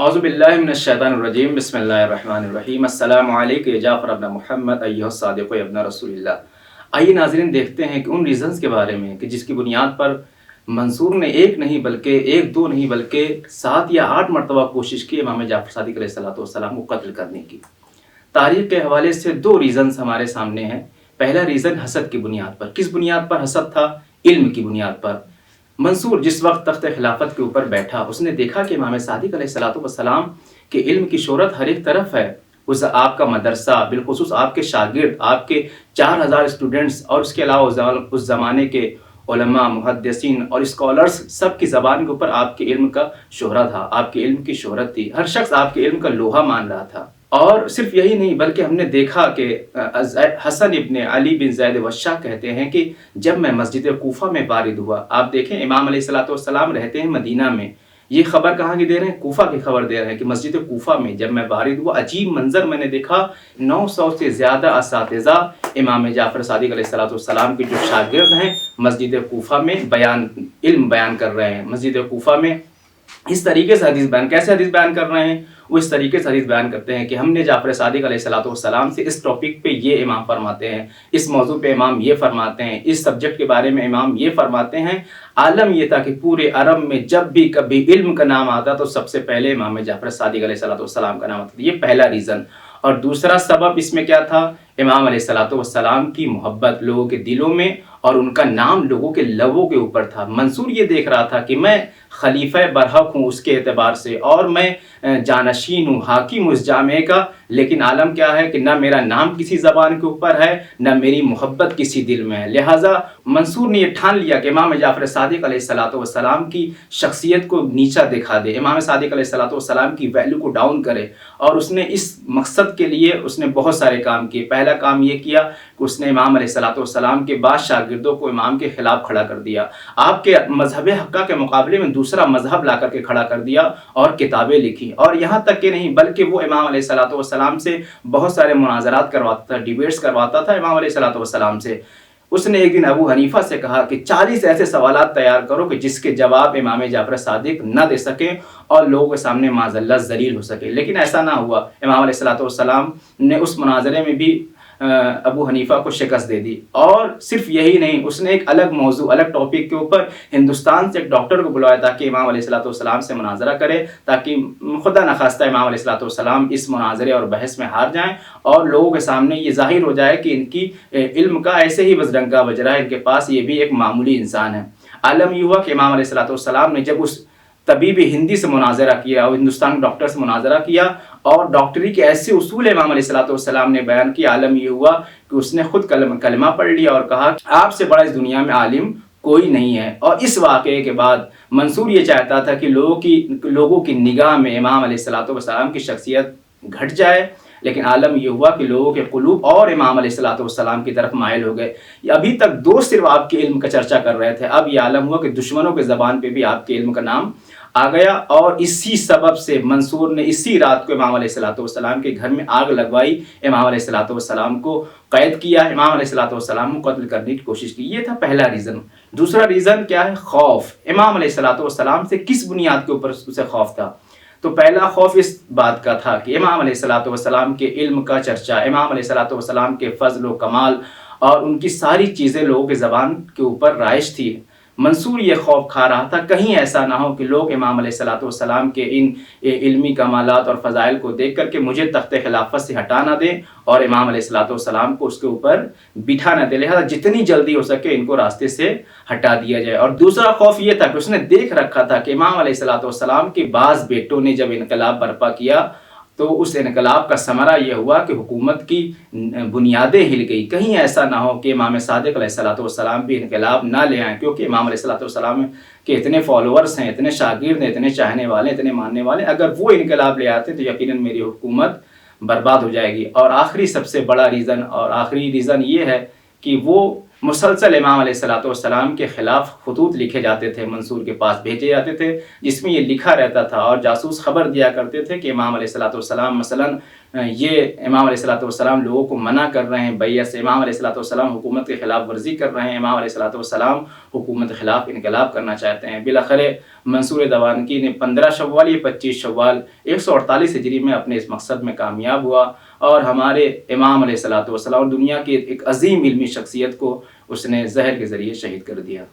اعوذ باللہ من الشیطان الرجیم بسم اللہ الرحمن الرحیم السلام علیکم یا جعفر ابن محمد ایھا الصادق ابن رسول اللہ۔ آئیے ناظرین دیکھتے ہیں کہ ان ریزنز کے بارے میں کہ جس کی بنیاد پر منصور نے ایک دو نہیں بلکہ 7 یا 8 مرتبہ کوشش کی امام جعفر صادق علیہ السلام کو قتل کرنے کی۔ تاریخ کے حوالے سے 2 ریزنز ہمارے سامنے ہیں۔ پہلا ریزن حسد کی بنیاد پر۔ کس بنیاد پر حسد تھا؟ علم کی بنیاد پر۔ منصور جس وقت تخت خلافت کے اوپر بیٹھا، اس نے دیکھا کہ امام صادق علیہ السلام کے علم کی شہرت ہر ایک طرف ہے۔ آپ کا مدرسہ، بالخصوص آپ کے شاگرد، آپ کے 4000 اسٹوڈنٹس اور اس کے علاوہ اس زمانے کے علماء، محدثین اور اسکالرز سب کی زبان کے اوپر آپ کے علم کا شہرت تھا، آپ کے علم کی شہرت تھی۔ ہر شخص آپ کے علم کا لوہا مان رہا تھا۔ اور صرف یہی نہیں بلکہ ہم نے دیکھا کہ حسن ابن علی بن زید وشاح کہتے ہیں کہ جب میں مسجد کوفہ میں وارد ہوا، آپ دیکھیں امام علیہ السلام رہتے ہیں مدینہ میں، یہ خبر کہاں کی دے رہے ہیں؟ کوفہ کی خبر دے رہے ہیں کہ مسجد کوفہ میں جب میں وارد ہوا، عجیب منظر میں نے دیکھا، 900 سے زیادہ اساتذہ امام جعفر صادق علیہ السلام کے جو شاگرد ہیں مسجد کوفہ میں علم بیان کر رہے ہیں۔ مسجد کوفہ میں اس طریقے سے کیسے حدیث بیان کر رہے ہیں؟ وہ اس طریقے سے حدیث بیان کرتے ہیں کہ ہم نے جعفر صادق علیہ السلام سے اس ٹاپک پہ یہ امام فرماتے ہیں، اس موضوع پہ امام یہ فرماتے ہیں، اس سبجیکٹ کے بارے میں امام یہ فرماتے ہیں۔ عالم یہ تھا کہ پورے عرب میں جب بھی کبھی علم کا نام آتا تو سب سے پہلے امام جعفر صادق علیہ السلام کا نام آتا۔ یہ پہلا ریزن۔ اور دوسرا سبب اس میں کیا تھا؟ امام علیہ السلام کی محبت لوگوں کے دلوں میں اور ان کا نام لوگوں کے لبوں کے اوپر تھا۔ منصور یہ دیکھ رہا تھا کہ میں خلیفہ برحق ہوں اس کے اعتبار سے، اور میں جانشین ہوں، حاکم ہوں اس جامعے کا، لیکن عالم کیا ہے کہ نہ میرا نام کسی زبان کے اوپر ہے، نہ میری محبت کسی دل میں ہے۔ لہٰذا منصور نے یہ ٹھان لیا کہ امام جعفر صادق علیہ السلام کی شخصیت کو نیچا دکھا دے، امام صادق علیہ السلام کی ویلیو کو ڈاؤن کرے، اور اس نے اس مقصد کے لیے اس نے بہت سارے کام کیے۔ پہلا کام یہ کیا کہ اس نے امام علیہ السلام کے بعد شاگردوں کو امام کے خلاف کھڑا کر دیا، آپ کے مذہب حقہ کے مقابلے میں دوسرا مذہب لا کر کے کھڑا کر دیا اور کتابیں لکھی۔ اور یہاں تک کہ نہیں بلکہ وہ امام علیہ السلام سے بہت سارے مناظرات کرواتا تھا، ڈیبیٹس کرواتا تھا امام علیہ السلام سے۔ اس نے ایک دن ابو حنیفہ سے کہا کہ 40 ایسے سوالات تیار کرو کہ جس کے جواب امام جعفر صادق نہ دے سکیں اور لوگوں کے سامنے معاذ اللہ ذلیل ہو سکے، لیکن ایسا نہ ہوا۔ امام علیہ السلام نے اس مناظرے میں بھی ابو حنیفہ کو شکست دے دی۔ اور صرف یہی نہیں، اس نے ایک الگ موضوع، الگ ٹاپک کے اوپر ہندوستان سے ایک ڈاکٹر کو بلایا تاکہ امام علیہ السلام سے مناظرہ کرے، تاکہ خدا نخواستہ امام علیہ السلام اس مناظرے اور بحث میں ہار جائیں اور لوگوں کے سامنے یہ ظاہر ہو جائے کہ ان کی علم کا ایسے ہی بس ڈنکا بج رہا ہے، ان کے پاس یہ بھی ایک معمولی انسان ہے۔ عالم یہ ہوا کہ امام علیہ السلام نے جب اس طبیب ہندی سے مناظرہ کیا اور ہندوستان ڈاکٹر سے مناظرہ کیا اور ڈاکٹری کے ایسے اصول امام علیہ السلام نے بیان کیا، عالم یہ ہوا کہ اس نے خود کلمہ پڑھ لیا اور کہا کہ آپ سے بڑا اس دنیا میں عالم کوئی نہیں ہے۔ اور اس واقعے کے بعد منصور یہ چاہتا تھا کہ لوگوں کی نگاہ میں امام علیہ السلام کی شخصیت گھٹ جائے، لیکن عالم یہ ہوا کہ لوگوں کے قلوب اور امام علیہ السلام کی طرف مائل ہو گئے۔ ابھی تک دوست صرف آپ کے علم کا چرچا کر رہے تھے، اب یہ عالم ہوا کہ دشمنوں کے زبان پہ بھی آپ کے علم کا نام آ گیا۔ اور اسی سبب سے منصور نے اسی رات کو امام علیہ السلام کے گھر میں آگ لگوائی، امام علیہ السلام کو قید کیا، امام علیہ السلام کو قتل کرنے کی کوشش کی۔ یہ تھا پہلا ریزن۔ دوسرا ریزن کیا ہے؟ خوف۔ امام علیہ السلام سے کس بنیاد کے اوپر اسے خوف تھا؟ تو پہلا خوف اس بات کا تھا کہ امام علیہ السلام کے علم کا چرچا، امام علیہ السلام کے فضل و کمال اور ان کی ساری چیزیں لوگوں کے زبان کے اوپر رائج تھی۔ منصور یہ خوف کھا رہا تھا کہیں ایسا نہ ہو کہ لوگ امام علیہ السلام کے ان علمی کمالات اور فضائل کو دیکھ کر کے مجھے تخت خلافت سے ہٹا نہ دیں اور امام علیہ السلام کو اس کے اوپر بٹھا نہ دیں، لہٰذا جتنی جلدی ہو سکے ان کو راستے سے ہٹا دیا جائے۔ اور دوسرا خوف یہ تھا کہ اس نے دیکھ رکھا تھا کہ امام علیہ السلام کے بعض بیٹوں نے جب انقلاب برپا کیا تو اس انقلاب کا ثمرہ یہ ہوا کہ حکومت کی بنیادیں ہل گئی۔ کہیں ایسا نہ ہو کہ امام صادق علیہ السلام بھی انقلاب نہ لے آئیں، کیونکہ امام علیہ السلام کے اتنے فالوورز ہیں، اتنے شاگرد ہیں، اتنے چاہنے والے، اتنے ماننے والے، اگر وہ انقلاب لے آتے تو یقیناً میری حکومت برباد ہو جائے گی۔ اور آخری سب سے بڑا ریزن اور آخری ریزن یہ ہے کہ وہ مسلسل امام علیہ السلام کے خلاف خطوط لکھے جاتے تھے، منصور کے پاس بھیجے جاتے تھے، جس میں یہ لکھا رہتا تھا اور جاسوس خبر دیا کرتے تھے کہ امام علیہ السلام مثلا یہ امام علیہ الصلوۃ والسلام لوگوں کو منع کر رہے ہیں بیعت سے، امام علیہ الصلوۃ والسلام حکومت کے خلاف ورزی کر رہے ہیں، امام علیہ الصلوۃ والسلام حکومت کے خلاف انقلاب کرنا چاہتے ہیں۔ بالآخر منصور دوانکی نے 15 شوال یا 25 شوال 148 ہجری میں اپنے اس مقصد میں کامیاب ہوا، اور ہمارے امام علیہ الصلوۃ والسلام دنیا کی ایک عظیم علمی شخصیت کو اس نے زہر کے ذریعے شہید کر دیا۔